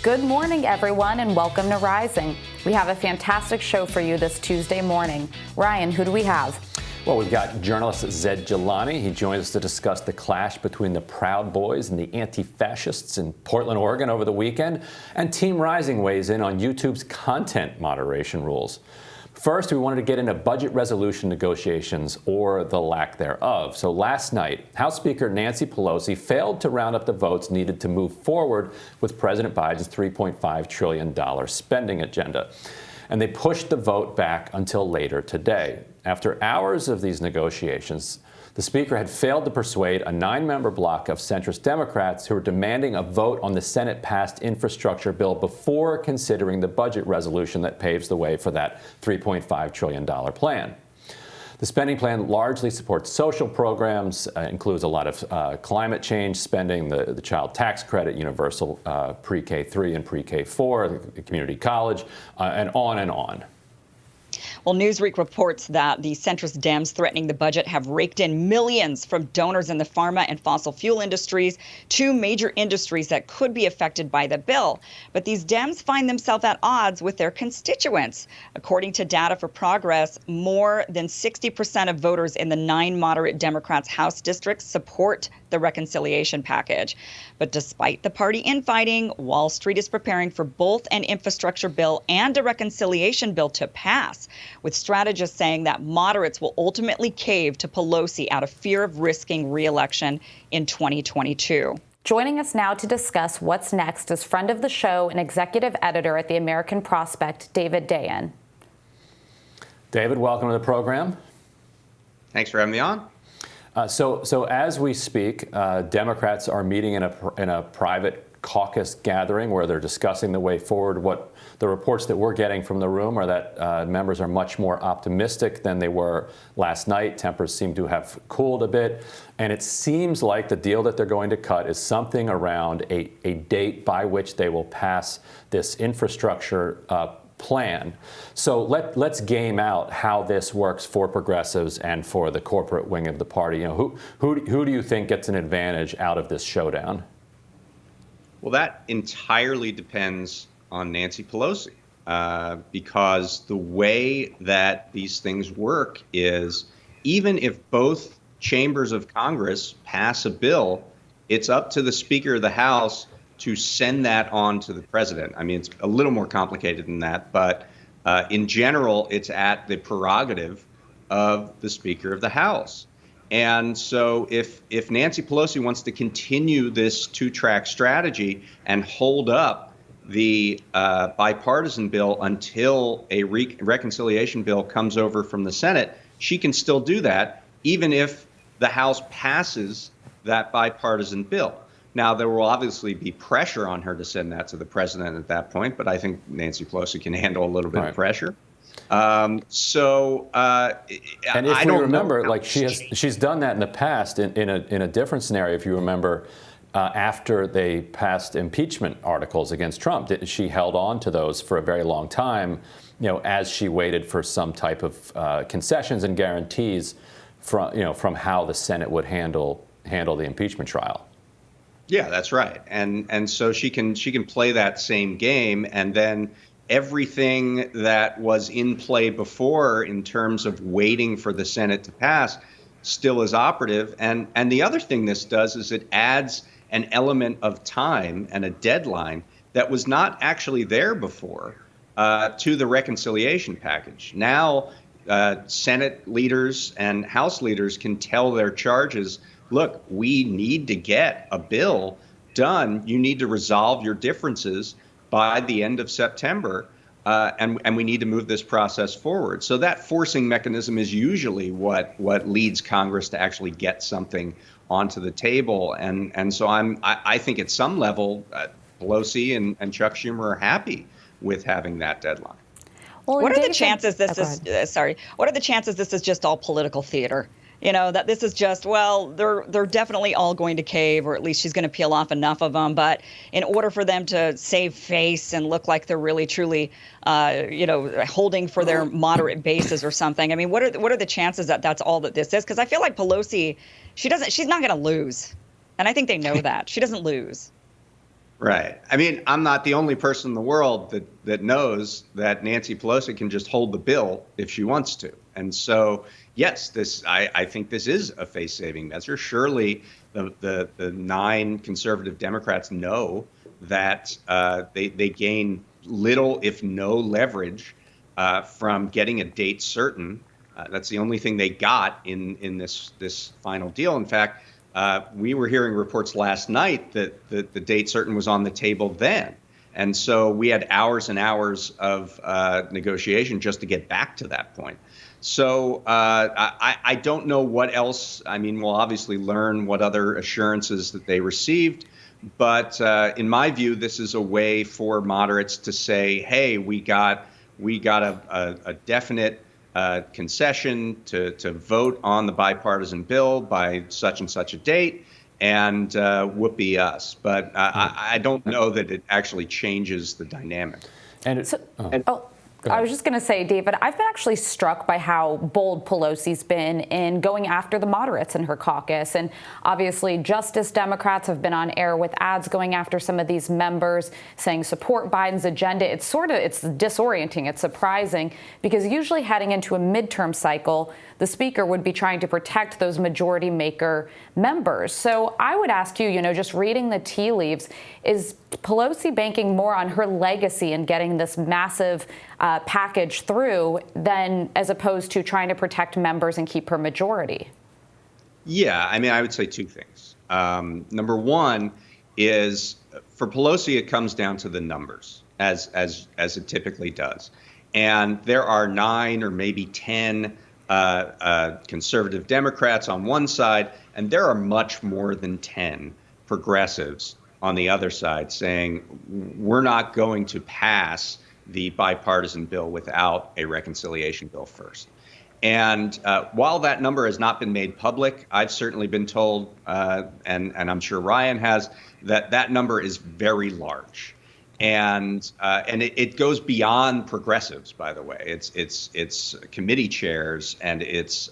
Good morning, everyone, and welcome to Rising. We have a fantastic show for you this Tuesday morning. Ryan, who do we have? Well, we've got journalist Zed Jelani. He joins us to discuss the clash between the Proud Boys and the anti-fascists in Portland, Oregon over the weekend. And Team Rising weighs in on YouTube's content moderation rules. First, we wanted to get into budget resolution negotiations, or the lack thereof. So last night, House Speaker Nancy Pelosi failed to round up the votes needed to move forward with President Biden's $3.5 trillion spending agenda. And they pushed the vote back until later today. After hours of these negotiations, the Speaker had failed to persuade a 9-member bloc of centrist Democrats who were demanding a vote on the Senate-passed infrastructure bill before considering the budget resolution that paves the way for that $3.5 trillion plan. The spending plan largely supports social programs, includes a lot of climate change spending, the child tax credit, universal pre-K3 and pre-K4, the community college, and on and on. Well, Newsweek reports that the centrist Dems threatening the budget have raked in millions from donors in the pharma and fossil fuel industries, two major industries that could be affected by the bill. But these Dems find themselves at odds with their constituents. According to Data for Progress, more than 60% of voters in the 9 moderate Democrats' House districts support the reconciliation package. But despite the party infighting, Wall Street is preparing for both an infrastructure bill and a reconciliation bill to pass, with strategists saying that moderates will ultimately cave to Pelosi out of fear of risking re-election in 2022. Joining us now to discuss what's next is friend of the show and executive editor at the American Prospect, David Dayen. David, welcome to the program. Thanks for having me on. So as we speak, Democrats are meeting in a private caucus gathering where they're discussing the way forward. What the reports that we're getting from the room are that members are much more optimistic than they were last night. Tempers seem to have cooled a bit. And it seems like the deal that they're going to cut is something around a date by which they will pass this infrastructure plan. So let's game out how this works for progressives and for the corporate wing of the party. You know, who do you think gets an advantage out of this showdown? Well, that entirely depends on Nancy Pelosi, because the way that these things work is even if both chambers of Congress pass a bill, it's up to the Speaker of the House to send that on to the president. I mean, it's a little more complicated than that, but in general, it's at the prerogative of the Speaker of the House. And so if Nancy Pelosi wants to continue this two-track strategy and hold up the bipartisan bill until a reconciliation bill comes over from the Senate, she can still do that, even if the House passes that bipartisan bill. Now, there will obviously be pressure on her to send that to the president at that point, but I think Nancy Pelosi can handle a little bit of pressure. And if we remember, like she's done that in the past in a different scenario. If you remember, after they passed impeachment articles against Trump, she held on to those for a very long time, you know, as she waited for some type of concessions and guarantees from how the Senate would handle the impeachment trial. Yeah, that's right. And so she can play that same game, and then everything that was in play before in terms of waiting for the Senate to pass still is operative. And the other thing this does is it adds an element of time and a deadline that was not actually there before to the reconciliation package. Now, Senate leaders and House leaders can tell their charges, look, we need to get a bill done. You need to resolve your differences by the end of September, and we need to move this process forward. So that forcing mechanism is usually what leads Congress to actually get something onto the table. And so I think at some level, Pelosi and Chuck Schumer are happy with having that deadline. Well, what are the chances this is? What are the chances this is just all political theater? You know, that this is just, well, they're definitely all going to cave, or at least she's going to peel off enough of them. But in order for them to save face and look like they're really, truly, holding for their moderate bases or something. I mean, what are the chances that that's all that this is? Because I feel like Pelosi, she's not going to lose. And I think they know that. She doesn't lose. Right. I mean, I'm not the only person in the world that knows that Nancy Pelosi can just hold the bill if she wants to. And so, yes, I think this is a face-saving measure. Surely the 9 conservative Democrats know that they gain little, if no, leverage from getting a date certain. That's the only thing they got in this final deal. In fact, we were hearing reports last night that the date certain was on the table then. And so we had hours and hours of negotiation just to get back to that point. So I don't know what else. I mean, we'll obviously learn what other assurances that they received. But in my view, this is a way for moderates to say, hey, we got a definite concession to vote on the bipartisan bill by such and such a date, and whoopee us. But I don't know that it actually changes the dynamic. I was just going to say, David, I've been actually struck by how bold Pelosi's been in going after the moderates in her caucus. And obviously, Justice Democrats have been on air with ads going after some of these members, saying support Biden's agenda. It's disorienting. It's surprising, because usually heading into a midterm cycle, the speaker would be trying to protect those majority maker members. So I would ask you, just reading the tea leaves, is Pelosi banking more on her legacy and getting this massive package through than as opposed to trying to protect members and keep her majority? Yeah, I mean, I would say 2 things. Number one is, for Pelosi, it comes down to the numbers, as it typically does. And there are 9 or maybe 10 conservative Democrats on one side, and there are much more than 10 progressives on the other side saying, we're not going to pass the bipartisan bill without a reconciliation bill first. And while that number has not been made public, I've certainly been told, and I'm sure Ryan has, that number is very large. And it goes beyond progressives, by the way. It's committee chairs, and it's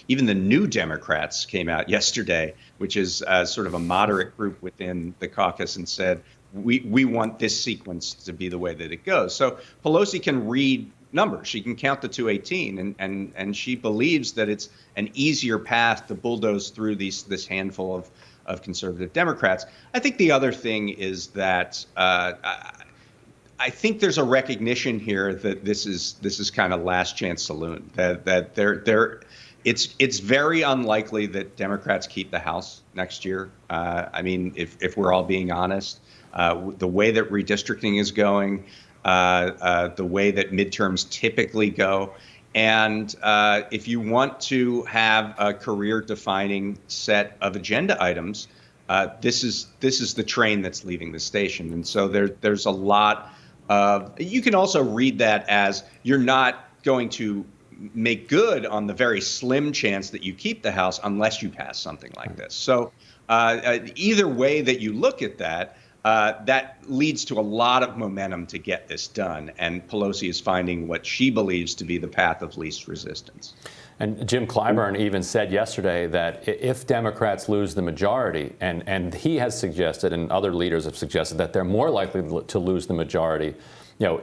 even the New Democrats came out yesterday, which is sort of a moderate group within the caucus, and said, we want this sequence to be the way that it goes. So Pelosi can read numbers. She can count to 218, and she believes that it's an easier path to bulldoze through this handful of conservative Democrats. I think the other thing is that I think there's a recognition here that this is kind of last chance saloon. That it's very unlikely that Democrats keep the House next year. I mean, if we're all being honest, the way that redistricting is going, the way that midterms typically go. And if you want to have a career-defining set of agenda items, this is the train that's leaving the station. And so there's a lot of. You can also read that as you're not going to make good on the very slim chance that you keep the House unless you pass something like this. So either way that you look at that. That leads to a lot of momentum to get this done. And Pelosi is finding what she believes to be the path of least resistance. And Jim Clyburn even said yesterday that if Democrats lose the majority, and he has suggested, and other leaders have suggested, that they're more likely to lose the majority,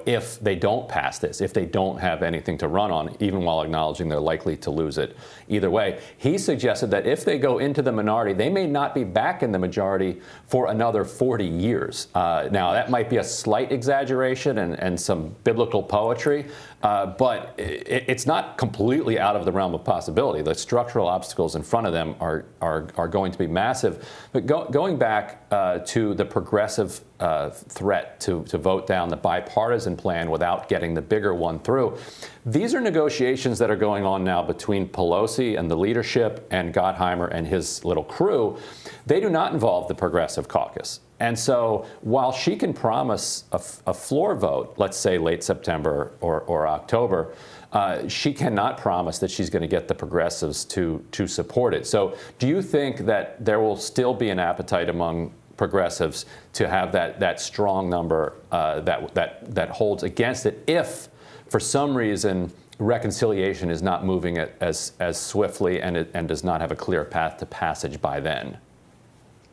if they don't pass this, if they don't have anything to run on, even while acknowledging they're likely to lose it either way. He suggested that if they go into the minority, they may not be back in the majority for another 40 years. Now, that might be a slight exaggeration and some biblical poetry, but it's not completely out of the realm of possibility. The structural obstacles in front of them are going to be massive. But going back to the progressive threat to vote down the bipartisan plan without getting the bigger one through. These are negotiations that are going on now between Pelosi and the leadership and Gottheimer and his little crew. They do not involve the Progressive Caucus. And so while she can promise a floor vote, let's say late September or October, she cannot promise that she's going to get the progressives to support it. So do you think that there will still be an appetite among progressives to have that strong number that holds against it if, for some reason, reconciliation is not moving as swiftly and does not have a clear path to passage by then?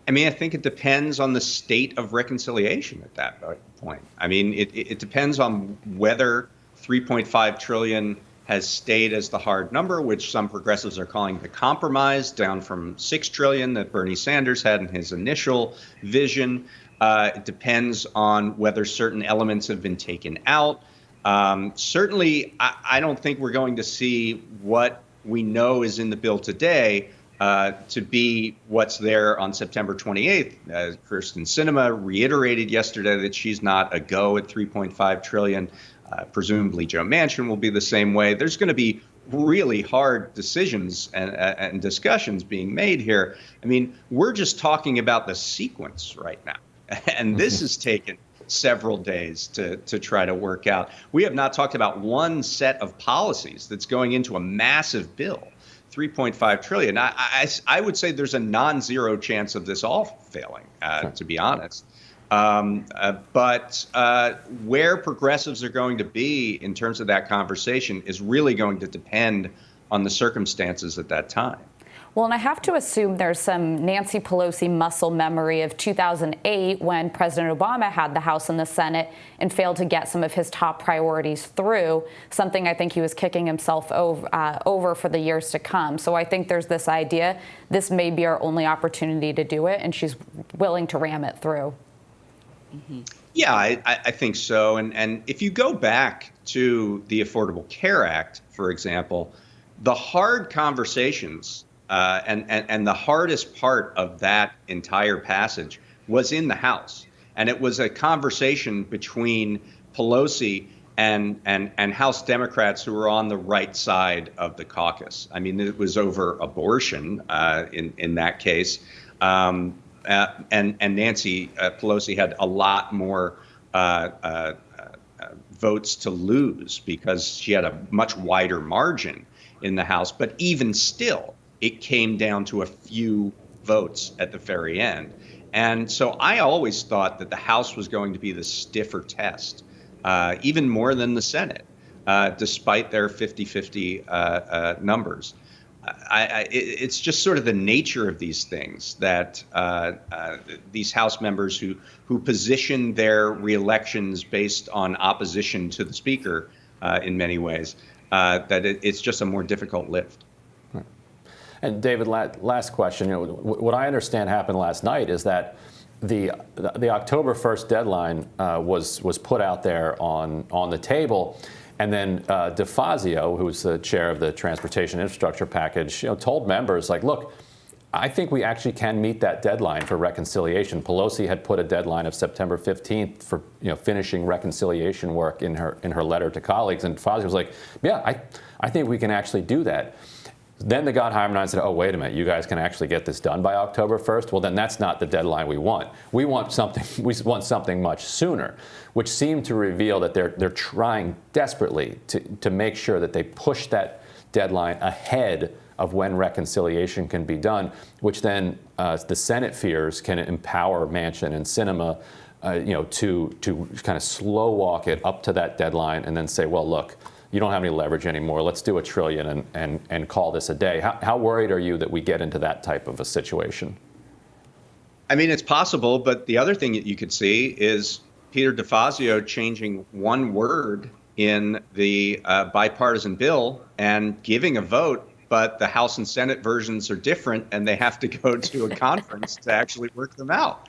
I mean, I think it depends on the state of reconciliation at that point. I mean, it depends on whether 3.5 trillion has stayed as the hard number, which some progressives are calling the compromise, down from 6 trillion that Bernie Sanders had in his initial vision. It depends on whether certain elements have been taken out. Certainly, I don't think we're going to see what we know is in the bill today to be what's there on September 28th. Kyrsten Sinema reiterated yesterday that she's not a go at 3.5 trillion. Presumably Joe Manchin will be the same way. There's going to be really hard decisions and discussions being made here. I mean, we're just talking about the sequence right now. And this has taken several days to try to work out. We have not talked about one set of policies that's going into a massive bill, 3.5 trillion. I would say there's a non-zero chance of this all failing, to be honest. But where progressives are going to be in terms of that conversation is really going to depend on the circumstances at that time. Well, and I have to assume there's some Nancy Pelosi muscle memory of 2008 when President Obama had the House and the Senate and failed to get some of his top priorities through, something I think he was kicking himself over for the years to come. So I think there's this idea this may be our only opportunity to do it, and she's willing to ram it through. Mm-hmm. Yeah, I think so. And if you go back to the Affordable Care Act, for example, the hard conversations and the hardest part of that entire passage was in the House. And it was a conversation between Pelosi and House Democrats who were on the right side of the caucus. I mean, it was over abortion in that case. And Nancy Pelosi had a lot more votes to lose because she had a much wider margin in the House. But even still, it came down to a few votes at the very end. And so I always thought that the House was going to be the stiffer test, even more than the Senate, despite their 50-50 numbers. It's just sort of the nature of these things that these House members who position their reelections based on opposition to the Speaker in many ways, that it's just a more difficult lift. And David, last question. You know, what I understand happened last night is that the October 1st deadline was put out there on the table. And then DeFazio, who's the chair of the Transportation Infrastructure Package, told members, like, look, I think we actually can meet that deadline for reconciliation. Pelosi had put a deadline of September 15th for finishing reconciliation work in her letter to colleagues. And DeFazio was like, yeah, I think we can actually do that. Then the Gottheimer and said, oh, wait a minute, you guys can actually get this done by October 1st? Well, then that's not the deadline we want. We want something much sooner, which seemed to reveal that they're trying desperately to make sure that they push that deadline ahead of when reconciliation can be done, which then the Senate fears can empower Manchin and Sinema to kind of slow walk it up to that deadline and then say, well, look, you don't have any leverage anymore. Let's do $1 trillion and call this a day. How worried are you that we get into that type of a situation? I mean, it's possible, but the other thing that you could see is Peter DeFazio changing one word in the bipartisan bill and giving a vote, but the House and Senate versions are different and they have to go to a conference to actually work them out.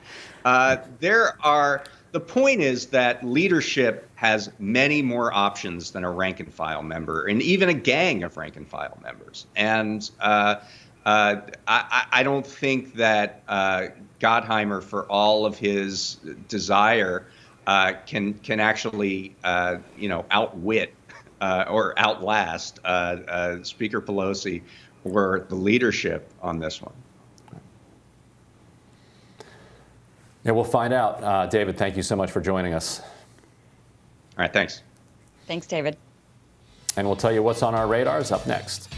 The point is that leadership has many more options than a rank and file member and even a gang of rank and file members. And I don't think that Gottheimer, for all of his desire, can actually outwit or outlast Speaker Pelosi or the leadership on this one. Yeah, we'll find out. David, thank you so much for joining us. All right, thanks. Thanks, David. And we'll tell you what's on our radars up next.